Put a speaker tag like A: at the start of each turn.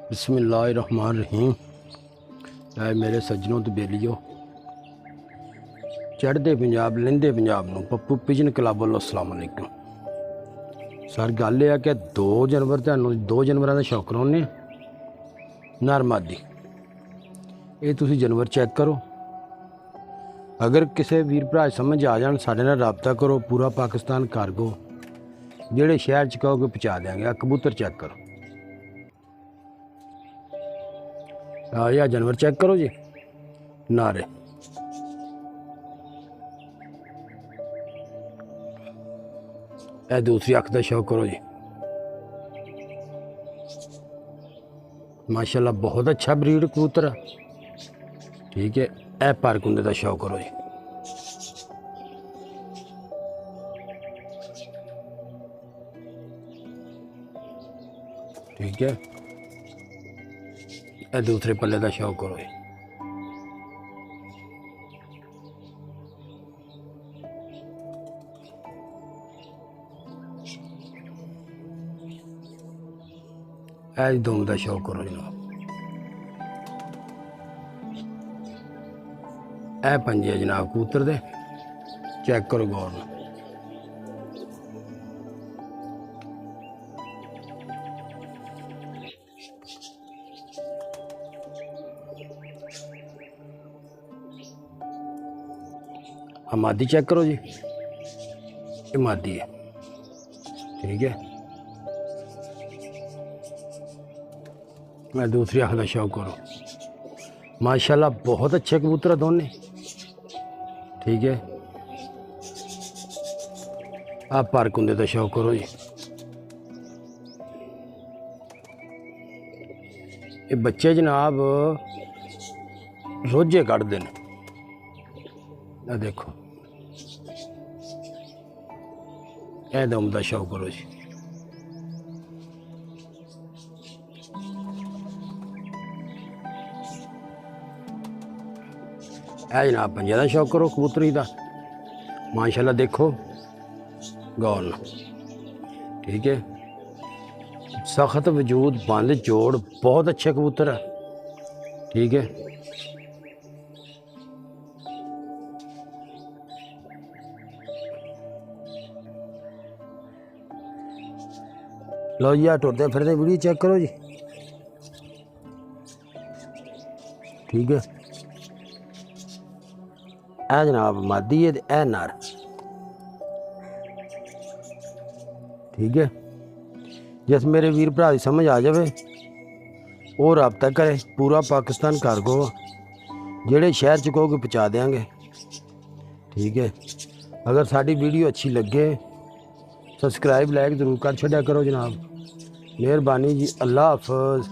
A: बिस्मिल्लाहिर्रहमानिर्रहीम। ऐ मेरे सज्जनों तो बेलियो, चढ़ते पंजाब लहिंदे पंजाब नूं पप्पू पिजन क्लब वालों अस्सलाम वालेकुम। सर गल यह है कि 2 जनवरी तुहानूं 2 जानवरां दा शौक कराउने नर मादी। ये तुसीं जानवर चैक करो, अगर किसी वीर भरा समझ आ जान साडे नाल राबता करो। पूरा पाकिस्तान कार्गो जिहड़े शहर च कहोगे पहुँचा देंगे। कबूतर चैक करो, यह जानवर चेक करो जी, नारे ए दूसरी अख का शौक करो जी, माशाल्लाह बहुत अच्छा ब्रीड कबूतर है। ठीक है, ए पर कुंडे का शौक करो जी, ठीक है। ए दूसरे पल्ले का शौक करो जी, ए दुम का शौक करो जनाब। ए पंजे जनाब कबूतर दे, चेक करो गौर नाल। मादी चेक करो जी, ये मादी है, ठीक है। मैं दूसरी अख का शौक करो, माशाल्लाह बहुत अच्छे कबूतर है दोनों, ठीक है। आप पर कुंदे का शौक करो जी, ये बच्चे जनाब रोजे कढ़ते हैं, देखो। ए दम का शौक करो जी, ए जनाब पंजे का शौक करो कबूतरी का, माशाल्लाह देखो गौर नाल, ठीक है। सख्त वजूद बंद जोड़ बहुत अच्छे कबूतर है, ठीक है। लो जी आ टुरदे फिरदे वीडियो चेक करो जी, ठीक है। ए जनाब मादी है, ए नर, ठीक है। जिस मेरे वीर भरा की समझ आ जाए वो राबता करे। पूरा पाकिस्तान कार्गो जेड़े शहर च कहोगे पहुँचा देंगे, ठीक है। अगर साड़ी वीडियो अच्छी लगे सब्सक्राइब लाइक जरूर कर छड्या करो जनाब। मेहरबानी जी, अल्लाह हाफिज़।